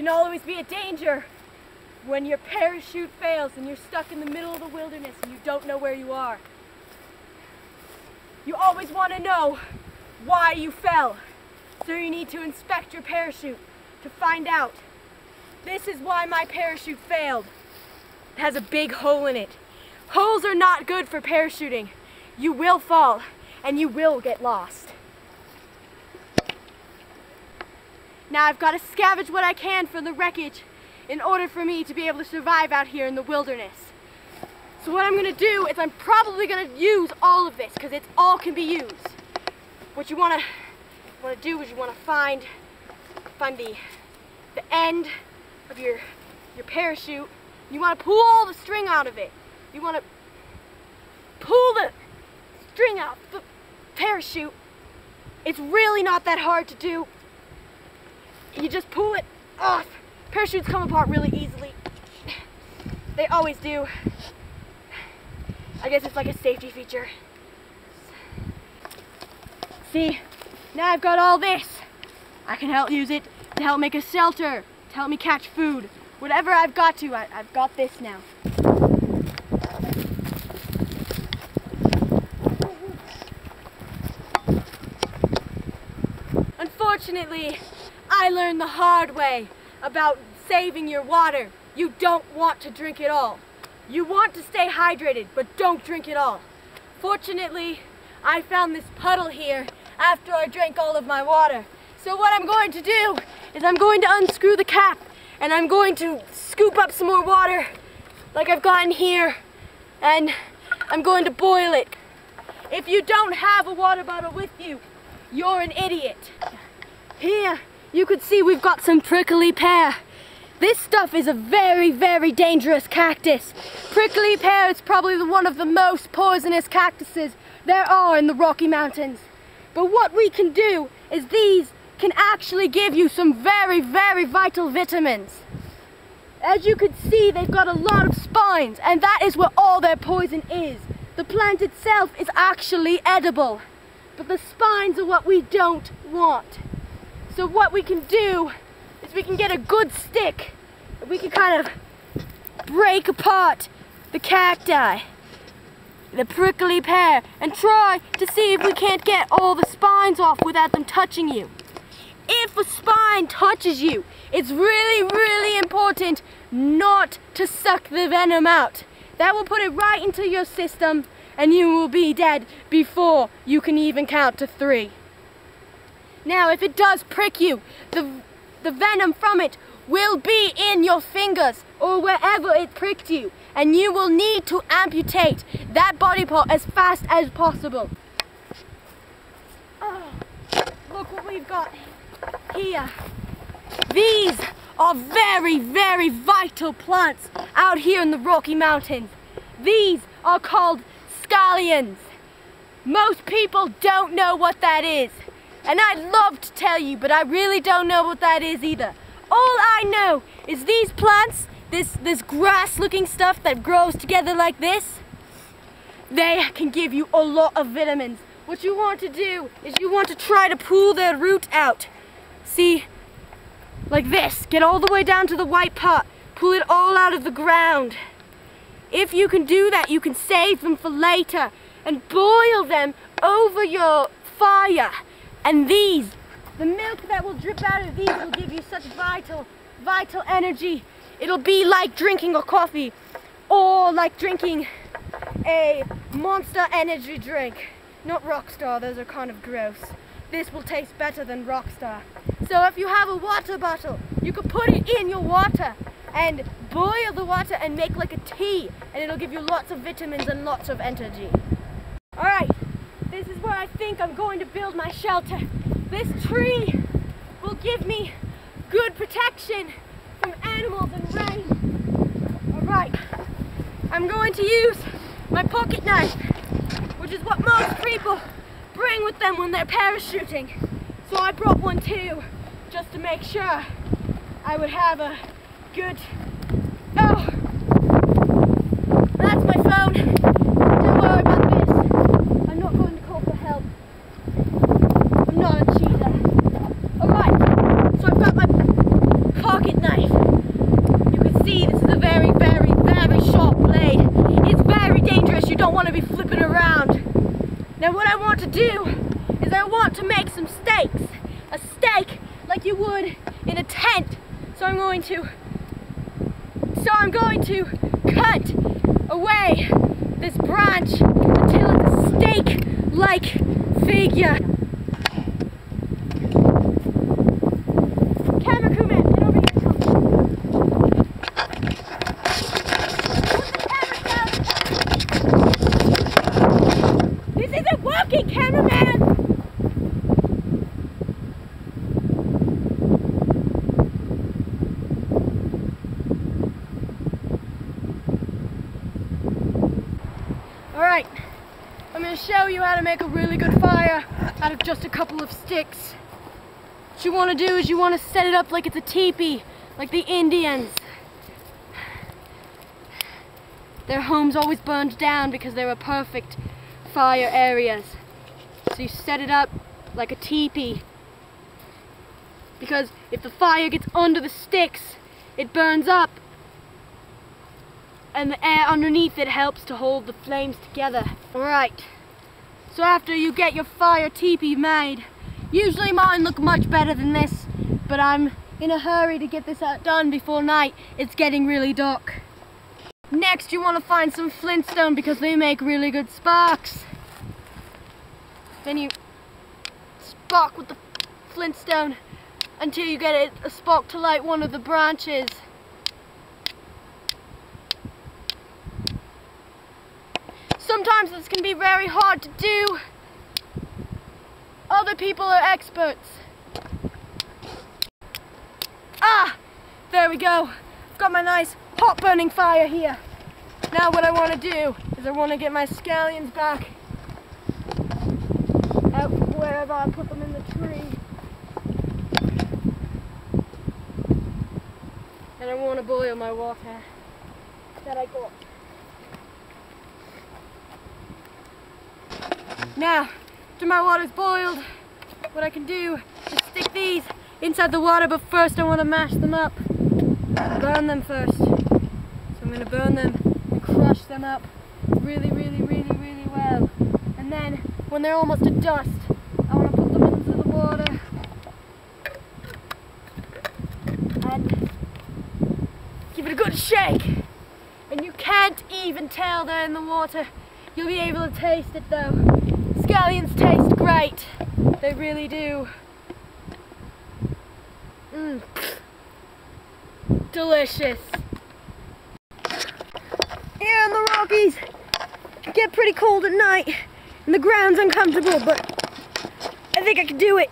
can always be a danger when your parachute fails and you're stuck in the middle of the wilderness and you don't know where you are. You always want to know why you fell. So you need to inspect your parachute to find out. This is why my parachute failed. It has a big hole in it. Holes are not good for parachuting. You will fall and you will get lost. Now I've got to scavenge what I can from the wreckage in order for me to be able to survive out here in the wilderness. So what I'm going to do is I'm probably going to use all of this because it all can be used. What you want to do is you want to find the end of your parachute. You want to pull all the string out of it. You want to pull the string out the parachute. It's really not that hard to do. You just pull it off. Parachutes come apart really easily. They always do. I guess it's like a safety feature. See, now I've got all this. I can use it to help make a shelter, to help me catch food. Whatever I've got to, I've got this now. Unfortunately, I learned the hard way about saving your water. You don't want to drink it all. You want to stay hydrated, but don't drink it all. Fortunately, I found this puddle here after I drank all of my water. So what I'm going to do is I'm going to unscrew the cap and I'm going to scoop up some more water like I've got in here and I'm going to boil it. If you don't have a water bottle with you, you're an idiot. Here, you could see we've got some prickly pear. This stuff is a very, very dangerous cactus. Prickly pear is probably one of the most poisonous cactuses there are in the Rocky Mountains. But what we can do is these can actually give you some very, very vital vitamins. As you can see, they've got a lot of spines, and that is where all their poison is. The plant itself is actually edible, but the spines are what we don't want. So what we can do is we can get a good stick, and we can kind of break apart the cacti, the prickly pear, and try to see if we can't get all the spines off without them touching you. If a spine touches you, it's really, really important not to suck the venom out. That will put it right into your system and you will be dead before you can even count to 3. Now, if it does prick you, the venom from it will be in your fingers or wherever it pricked you, and you will need to amputate that body part as fast as possible. Oh, look what we've got here. These are very, very vital plants out here in the Rocky Mountains. These are called scallions. Most people don't know what that is. And I'd love to tell you, but I really don't know what that is either. All I know is these plants, this grass-looking stuff that grows together like this, they can give you a lot of vitamins. What you want to do is you want to try to pull their root out. See, like this. Get all the way down to the white part. Pull it all out of the ground. If you can do that, you can save them for later and boil them over your fire. And these, the milk that will drip out of these will give you such vital energy. It'll be like drinking a coffee or like drinking a Monster energy drink. Not Rockstar, those are kind of gross. This will taste better than Rockstar. So if you have a water bottle, you can put it in your water and boil the water and make like a tea, and it'll give you lots of vitamins and lots of energy. Alright, this is where I think I'm going to build my shelter. This tree will give me good protection from animals and rain. Alright, I'm going to use my pocket knife, which is what most people bring with them when they're parachuting. So I brought one too, just to make sure I would have a good... Oh! That's my phone. Don't worry about this. I'm not going to call for help. I'm not a cheater. Alright, so I've got my pocket knife. around. Now what I want to do is I want to make some stakes. A stake like you would in a tent. So I'm going to cut away this branch until it's a stake-like figure. Camera crew man, get over here. This isn't working, cameraman! Alright, I'm going to show you how to make a really good fire out of just a couple of sticks. What you want to do is you want to set it up like it's a teepee, like the Indians. Their homes always burned down because they were perfect fire areas. So you set it up like a teepee. Because if the fire gets under the sticks, it burns up. And the air underneath it helps to hold the flames together. Alright, so after you get your fire teepee made, usually mine look much better than this, but I'm in a hurry to get this done before night. It's getting really dark. Next you want to find some flintstone because they make really good sparks. Then you spark with the flintstone until you get a spark to light one of the branches. Sometimes this can be very hard to do. Other people are experts. Ah, there we go. I've got my nice hot burning fire here. Now what I want to do is I want to get my scallions back out wherever I put them in the tree. And I want to boil my water that I got. Now, after my water's boiled, what I can do is stick these inside the water, but first I want to mash them up. Burn them first. So I'm going to burn them and crush them up really well. And then, when they're almost to dust, I want to put them into the water and give it a good shake. And you can't even tell they're in the water. You'll be able to taste it though. Scallions taste great. They really do. Delicious. Here in the Rockies, it get pretty cold at night and the ground's uncomfortable, but I think I can do it.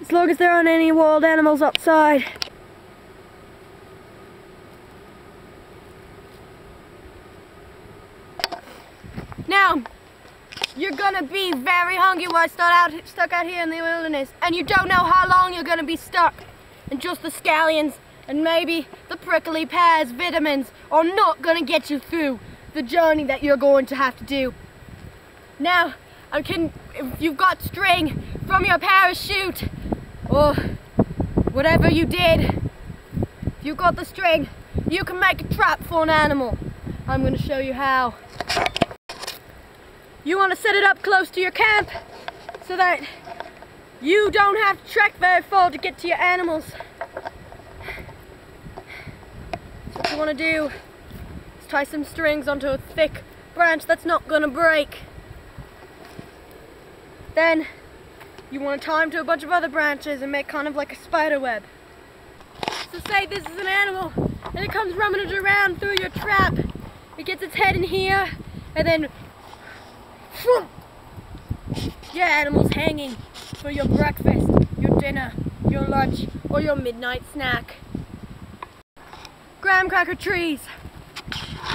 As long as there aren't any wild animals outside. Now, you're gonna be very hungry while stuck out here in the wilderness, and you don't know how long you're gonna be stuck. And just the scallions and maybe the prickly pears vitamins are not gonna get you through the journey that you're going to have to do. Now, if you've got string from your parachute or whatever you did, if you've got the string, you can make a trap for an animal. I'm gonna show you how. You want to set it up close to your camp so that you don't have to trek very far to get to your animals. So what you want to do is tie some strings onto a thick branch that's not going to break. Then you want to tie them to a bunch of other branches and make kind of like a spider web. So say this is an animal and it comes rummaging around through your trap. It gets its head in here and then your animal's hanging for your breakfast, your dinner, your lunch, or your midnight snack. Graham cracker trees.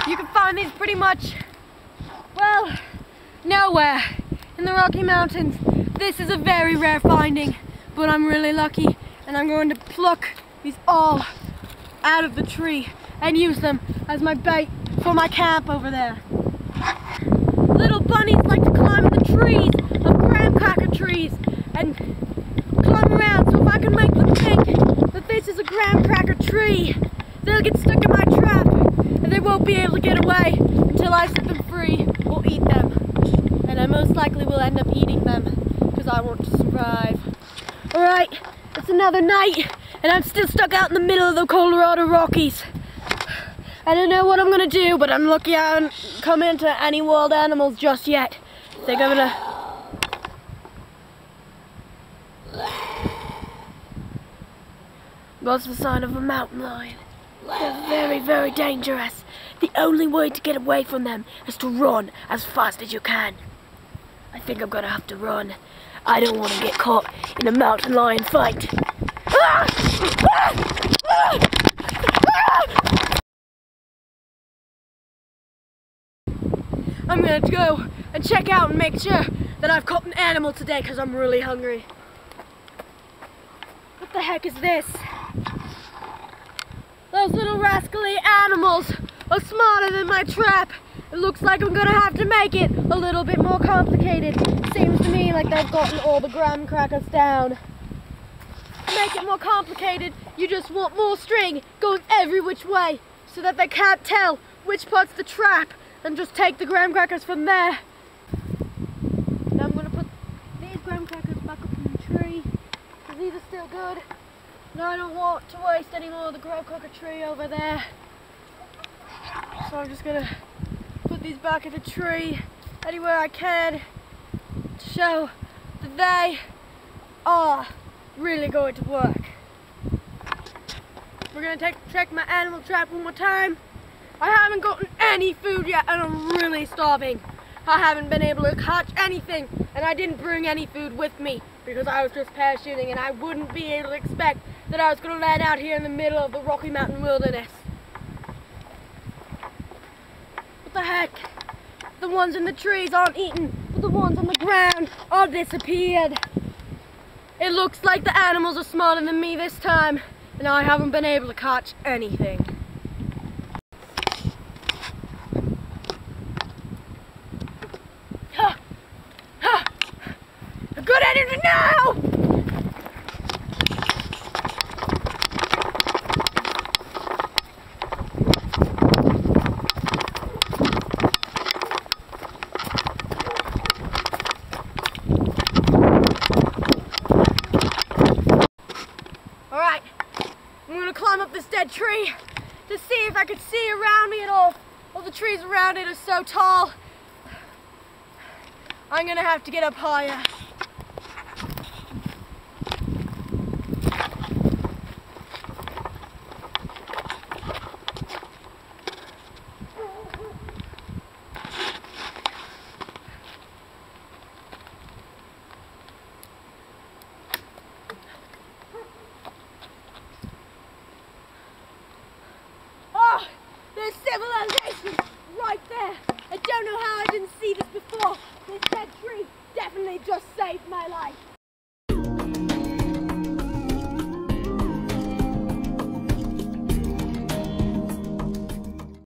You can find these pretty much, well, nowhere in the Rocky Mountains. This is a very rare finding, but I'm really lucky, and I'm going to pluck these all out of the tree and use them as my bait for my camp over there. Little bunnies like to climb in the trees of graham cracker trees and climb around, so if I can make them think that this is a graham cracker tree, they'll get stuck in my trap and they won't be able to get away until I set them free or will eat them. And I most likely will end up eating them because I want to survive. Alright, it's another night and I'm still stuck out in the middle of the Colorado Rockies. I don't know what I'm gonna do, but I'm lucky I haven't come into any wild animals just yet. I think I'm gonna... That's the sign of a mountain lion. They're very, very dangerous. The only way to get away from them is to run as fast as you can. I think I'm gonna have to run. I don't want to get caught in a mountain lion fight. I'm gonna go and check out and make sure that I've caught an animal today because I'm really hungry. What the heck is this? Those little rascally animals are smarter than my trap. It looks like I'm gonna have to make it a little bit more complicated. Seems to me like they've gotten all the graham crackers down. To make it more complicated, you just want more string going every which way so that they can't tell which part's the trap and just take the graham crackers from there. Now I'm gonna put these graham crackers back up in the tree because these are still good. Now I don't want to waste any more of the graham cracker tree over there. So I'm just gonna put these back in the tree anywhere I can to show that they are really going to work. We're gonna check my animal trap one more time. I haven't gotten any food yet and I'm really starving. I haven't been able to catch anything and I didn't bring any food with me because I was just parachuting and I wouldn't be able to expect that I was going to land out here in the middle of the Rocky Mountain wilderness. What the heck? The ones in the trees aren't eaten, but the ones on the ground are disappeared. It looks like the animals are smarter than me this time and I haven't been able to catch anything. Good energy now! Alright, I'm gonna climb up this dead tree to see if I can see around me at all. All the trees around it are so tall. I'm gonna have to get up higher. Oh, there's civilization right there. I don't know how I didn't see this before. This dead tree definitely just saved my life.